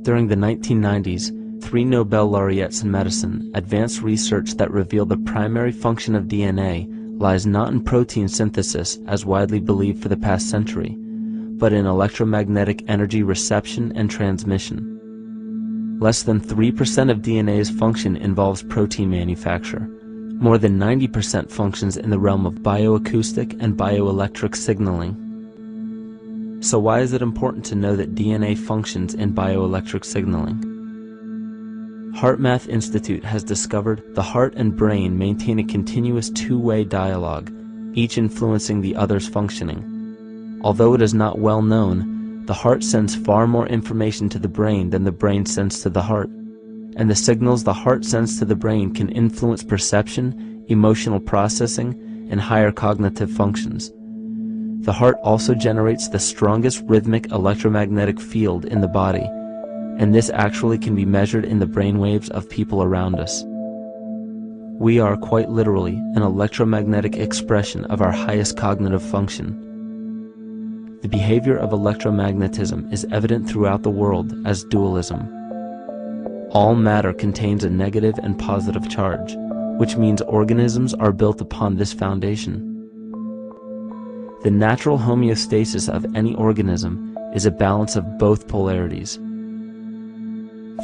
During the 1990s, 3 Nobel laureates in medicine advanced research that revealed the primary function of DNA lies not in protein synthesis as widely believed for the past century, but in electromagnetic energy reception and transmission. Less than 3% of DNA's function involves protein manufacture. More than 90% functions in the realm of bioacoustic and bioelectric signaling. So why is it important to know that DNA functions in bioelectric signaling? HeartMath Institute has discovered the heart and brain maintain a continuous two-way dialogue, each influencing the other's functioning. Although it is not well known, the heart sends far more information to the brain than the brain sends to the heart, and the signals the heart sends to the brain can influence perception, emotional processing, and higher cognitive functions. The heart also generates the strongest rhythmic electromagnetic field in the body, and this actually can be measured in the brainwaves of people around us. We are quite literally an electromagnetic expression of our highest cognitive function. The behavior of electromagnetism is evident throughout the world as dualism. All matter contains a negative and positive charge, which means organisms are built upon this foundation. The natural homeostasis of any organism is a balance of both polarities.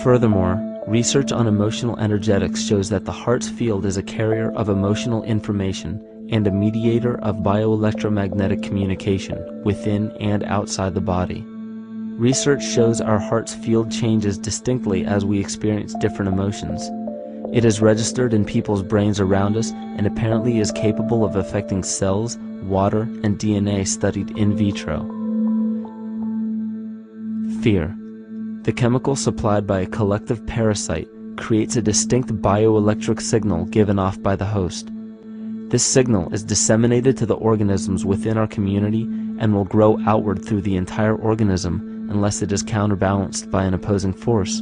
Furthermore, research on emotional energetics shows that the heart's field is a carrier of emotional information and a mediator of bioelectromagnetic communication within and outside the body. Research shows our heart's field changes distinctly as we experience different emotions. It is registered in people's brains around us and apparently is capable of affecting cells, water, and DNA studied in vitro. Fear. The chemical supplied by a collective parasite creates a distinct bioelectric signal given off by the host. This signal is disseminated to the organisms within our community and will grow outward through the entire organism unless it is counterbalanced by an opposing force.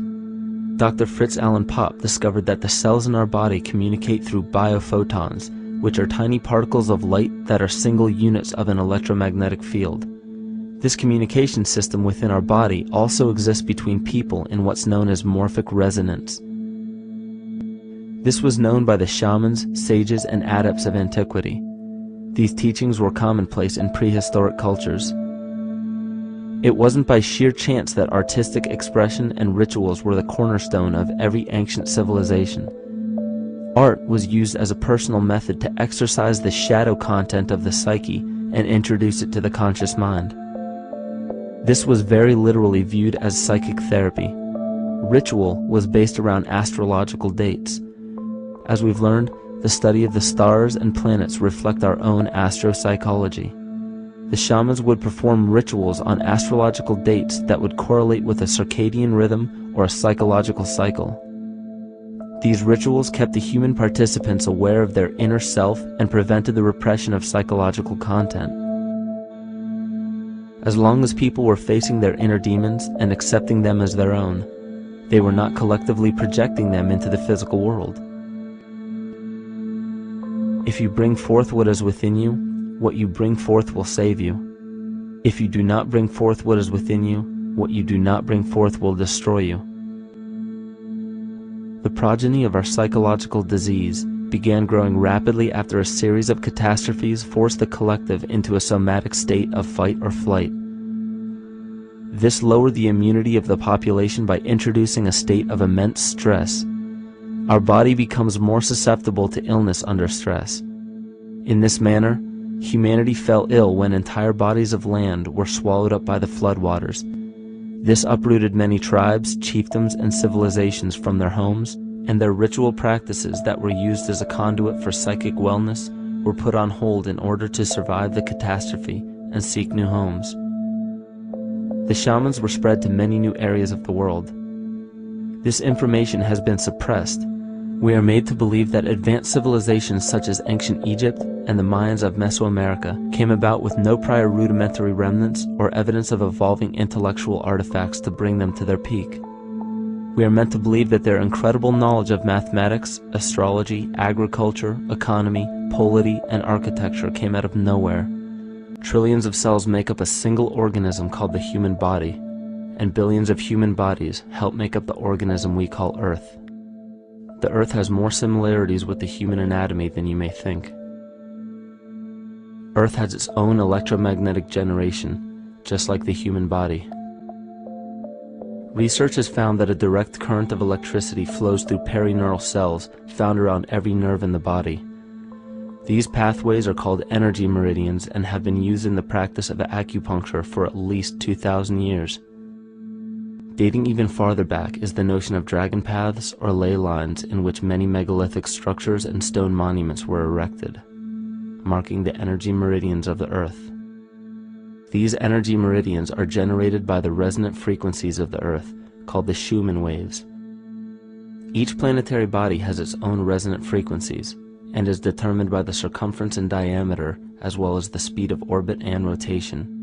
Dr. Fritz Alan Popp discovered that the cells in our body communicate through biophotons, which are tiny particles of light that are single units of an electromagnetic field. This communication system within our body also exists between people in what's known as morphic resonance. This was known by the shamans, sages, and adepts of antiquity. These teachings were commonplace in prehistoric cultures. It wasn't by sheer chance that artistic expression and rituals were the cornerstone of every ancient civilization. Art was used as a personal method to exercise the shadow content of the psyche and introduce it to the conscious mind. This was very literally viewed as psychic therapy. Ritual was based around astrological dates. As we've learned, the study of the stars and planets reflect our own astropsychology. The shamans would perform rituals on astrological dates that would correlate with a circadian rhythm or a psychological cycle. These rituals kept the human participants aware of their inner self and prevented the repression of psychological content. As long as people were facing their inner demons and accepting them as their own, they were not collectively projecting them into the physical world. If you bring forth what is within you, what you bring forth will save you. If you do not bring forth what is within you, what you do not bring forth will destroy you. The progeny of our psychological disease began growing rapidly after a series of catastrophes forced the collective into a somatic state of fight or flight. This lowered the immunity of the population by introducing a state of immense stress. Our body becomes more susceptible to illness under stress. In this manner, humanity fell ill when entire bodies of land were swallowed up by the floodwaters. This uprooted many tribes, chiefdoms, and civilizations from their homes, and their ritual practices that were used as a conduit for psychic wellness were put on hold in order to survive the catastrophe and seek new homes. The shamans were spread to many new areas of the world. This information has been suppressed. We are made to believe that advanced civilizations such as ancient Egypt and the Mayans of Mesoamerica came about with no prior rudimentary remnants or evidence of evolving intellectual artifacts to bring them to their peak. We are meant to believe that their incredible knowledge of mathematics, astrology, agriculture, economy, polity, and architecture came out of nowhere. Trillions of cells make up a single organism called the human body, and billions of human bodies help make up the organism we call Earth. The Earth has more similarities with the human anatomy than you may think. Earth has its own electromagnetic generation, just like the human body. Research has found that a direct current of electricity flows through perineural cells found around every nerve in the body. These pathways are called energy meridians and have been used in the practice of acupuncture for at least 2,000 years. Dating even farther back is the notion of dragon paths or ley lines in which many megalithic structures and stone monuments were erected, marking the energy meridians of the Earth. These energy meridians are generated by the resonant frequencies of the Earth, called the Schumann waves. Each planetary body has its own resonant frequencies, and is determined by the circumference and diameter as well as the speed of orbit and rotation.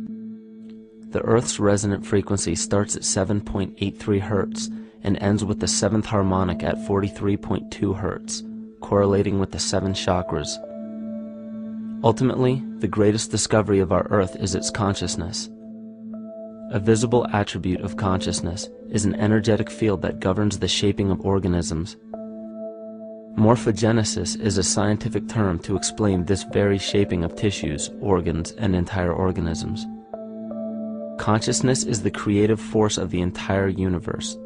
The Earth's resonant frequency starts at 7.83 Hz and ends with the 7th harmonic at 43.2 Hz, correlating with the 7 chakras. Ultimately, the greatest discovery of our Earth is its consciousness. A visible attribute of consciousness is an energetic field that governs the shaping of organisms. Morphogenesis is a scientific term to explain this very shaping of tissues, organs, and entire organisms. Consciousness is the creative force of the entire universe.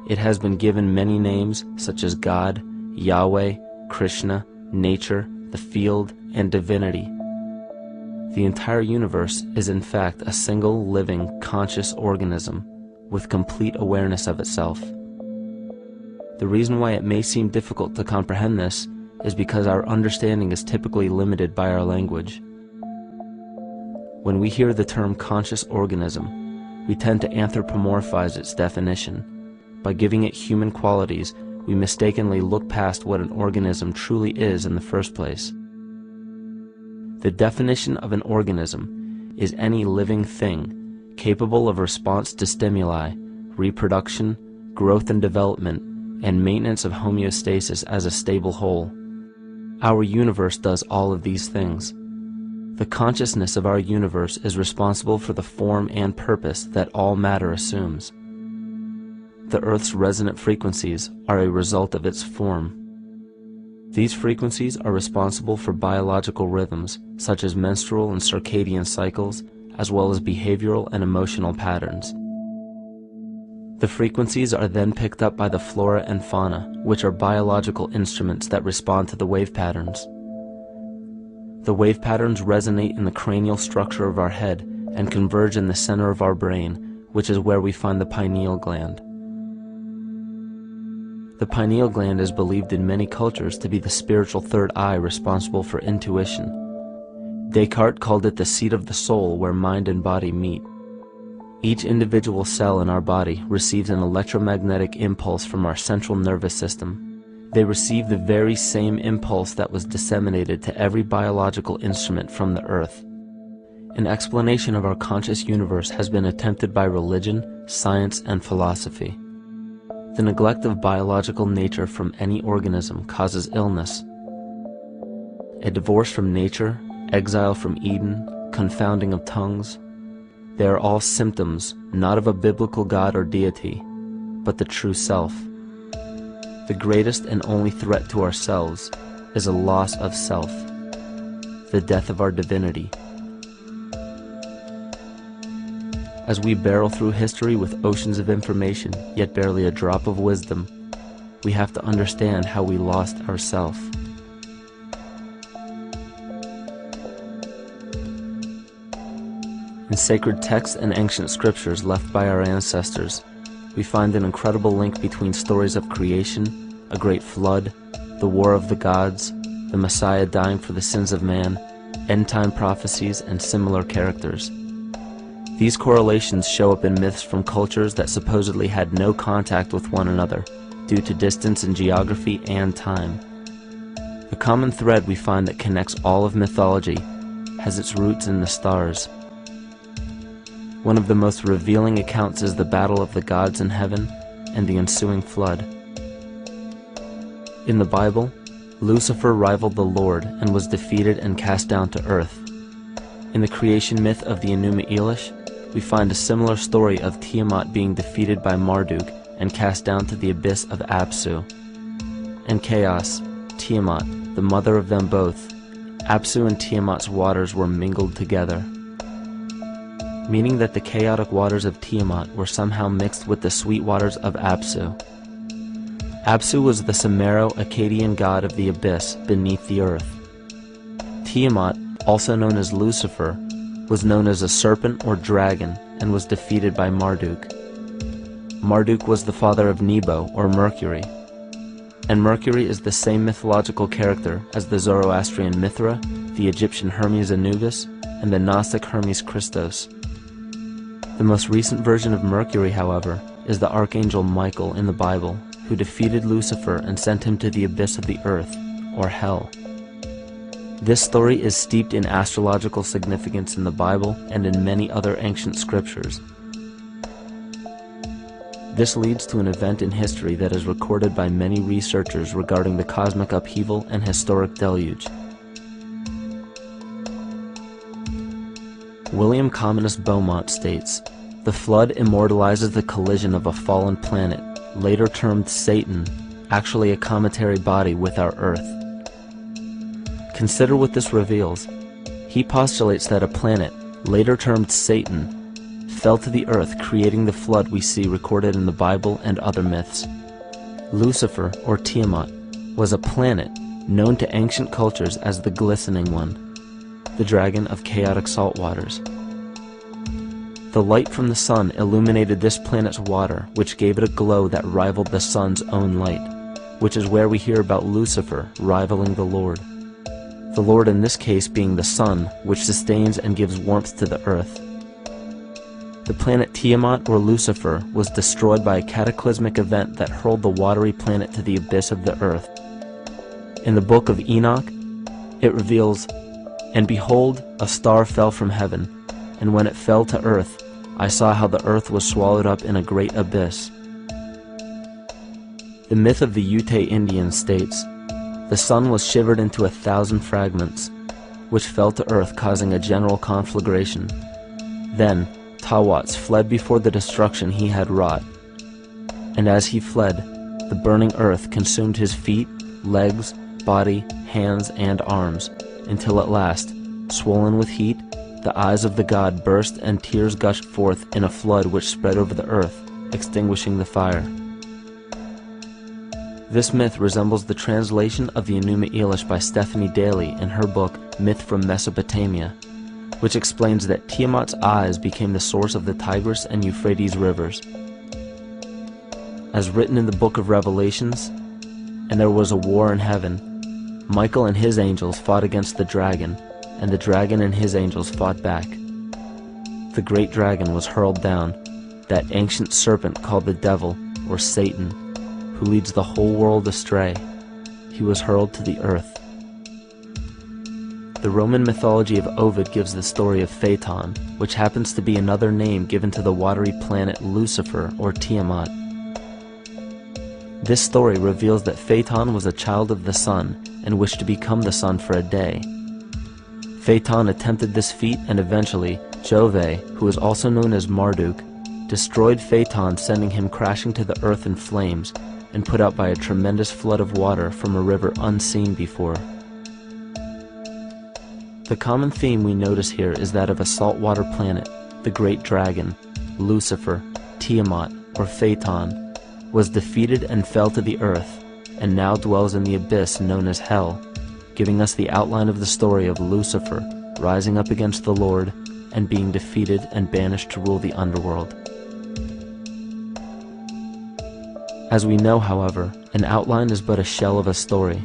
It has been given many names such as God, Yahweh, Krishna, nature, the field, and divinity. The entire universe is in fact a single living, conscious organism with complete awareness of itself. The reason why it may seem difficult to comprehend this is because our understanding is typically limited by our language. When we hear the term conscious organism, we tend to anthropomorphize its definition. By giving it human qualities, we mistakenly look past what an organism truly is in the first place. The definition of an organism is any living thing capable of response to stimuli, reproduction, growth and development, and maintenance of homeostasis as a stable whole. Our universe does all of these things. The consciousness of our universe is responsible for the form and purpose that all matter assumes. The Earth's resonant frequencies are a result of its form. These frequencies are responsible for biological rhythms, such as menstrual and circadian cycles, as well as behavioral and emotional patterns. The frequencies are then picked up by the flora and fauna, which are biological instruments that respond to the wave patterns. The wave patterns resonate in the cranial structure of our head and converge in the center of our brain, which is where we find the pineal gland. The pineal gland is believed in many cultures to be the spiritual third eye responsible for intuition. Descartes called it the seat of the soul where mind and body meet. Each individual cell in our body receives an electromagnetic impulse from our central nervous system. They receive the very same impulse that was disseminated to every biological instrument from the Earth. An explanation of our conscious universe has been attempted by religion, science, and philosophy. The neglect of biological nature from any organism causes illness. A divorce from nature, exile from Eden, confounding of tongues, they are all symptoms not of a biblical God or deity, but the true self. The greatest and only threat to ourselves is a loss of self, the death of our divinity. As we barrel through history with oceans of information, yet barely a drop of wisdom, we have to understand how we lost ourself. In sacred texts and ancient scriptures left by our ancestors, we find an incredible link between stories of creation, a great flood, the war of the gods, the Messiah dying for the sins of man, end-time prophecies, and similar characters. These correlations show up in myths from cultures that supposedly had no contact with one another due to distance in geography and time. The common thread we find that connects all of mythology has its roots in the stars. One of the most revealing accounts is the battle of the gods in heaven and the ensuing flood. In the Bible, Lucifer rivaled the Lord and was defeated and cast down to earth. In the creation myth of the Enuma Elish, we find a similar story of Tiamat being defeated by Marduk and cast down to the abyss of Apsu. In chaos, Tiamat, the mother of them both, Apsu and Tiamat's waters were mingled together, meaning that the chaotic waters of Tiamat were somehow mixed with the sweet waters of Apsu. Apsu was the Sumero-Akkadian god of the abyss beneath the earth. Tiamat, also known as Lucifer, was known as a serpent or dragon and was defeated by Marduk. Marduk was the father of Nebo or Mercury, and Mercury is the same mythological character as the Zoroastrian Mithra, the Egyptian Hermes Anubis, and the Gnostic Hermes Christos. The most recent version of Mercury, however, is the archangel Michael in the Bible, who defeated Lucifer and sent him to the abyss of the earth, or hell. This story is steeped in astrological significance in the Bible and in many other ancient scriptures. This leads to an event in history that is recorded by many researchers regarding the cosmic upheaval and historic deluge. William Commonus Beaumont states, "The flood immortalizes the collision of a fallen planet, later termed Satan, actually a cometary body with our Earth." Consider what this reveals. He postulates that a planet, later termed Satan, fell to the earth, creating the flood we see recorded in the Bible and other myths. Lucifer, or Tiamat, was a planet known to ancient cultures as the Glistening One, the dragon of chaotic salt waters. The light from the sun illuminated this planet's water, which gave it a glow that rivaled the sun's own light, which is where we hear about Lucifer rivaling the Lord. The Lord in this case being the sun, which sustains and gives warmth to the earth. The planet Tiamat, or Lucifer, was destroyed by a cataclysmic event that hurled the watery planet to the abyss of the earth. In the book of Enoch, it reveals, "And behold, a star fell from heaven, and when it fell to earth, I saw how the earth was swallowed up in a great abyss." The myth of the Ute Indians states, "The sun was shivered into 1,000 fragments, which fell to earth, causing a general conflagration. Then Tawats fled before the destruction he had wrought. And as he fled, the burning earth consumed his feet, legs, body, hands, and arms, until at last, swollen with heat, the eyes of the god burst and tears gushed forth in a flood which spread over the earth, extinguishing the fire." This myth resembles the translation of the Enuma Elish by Stephanie Daly in her book Myth from Mesopotamia, which explains that Tiamat's eyes became the source of the Tigris and Euphrates rivers. As written in the book of Revelations, "And there was a war in heaven. Michael and his angels fought against the dragon, and the dragon and his angels fought back. The great dragon was hurled down, that ancient serpent called the devil, or Satan, who leads the whole world astray. He was hurled to the earth." The Roman mythology of Ovid gives the story of Phaeton, which happens to be another name given to the watery planet Lucifer, or Tiamat. This story reveals that Phaeton was a child of the sun and wished to become the sun for a day. Phaeton attempted this feat, and eventually Jove, who is also known as Marduk, destroyed Phaeton, sending him crashing to the earth in flames and put out by a tremendous flood of water from a river unseen before. The common theme we notice here is that of a saltwater planet, the great dragon, Lucifer, Tiamat, or Phaeton, was defeated and fell to the earth, and now dwells in the abyss known as hell, giving us the outline of the story of Lucifer rising up against the Lord and being defeated and banished to rule the underworld. As we know, however, an outline is but a shell of a story.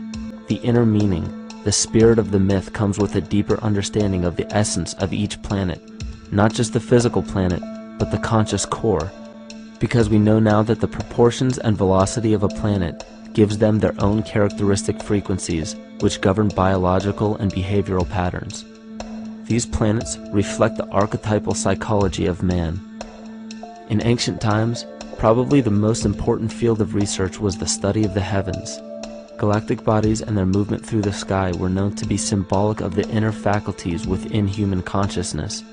The inner meaning, the spirit of the myth, comes with a deeper understanding of the essence of each planet, not just the physical planet, but the conscious core, because we know now that the proportions and velocity of a planet gives them their own characteristic frequencies, which govern biological and behavioral patterns. These planets reflect the archetypal psychology of man. In ancient times, probably the most important field of research was the study of the heavens. Galactic bodies and their movement through the sky were known to be symbolic of the inner faculties within human consciousness.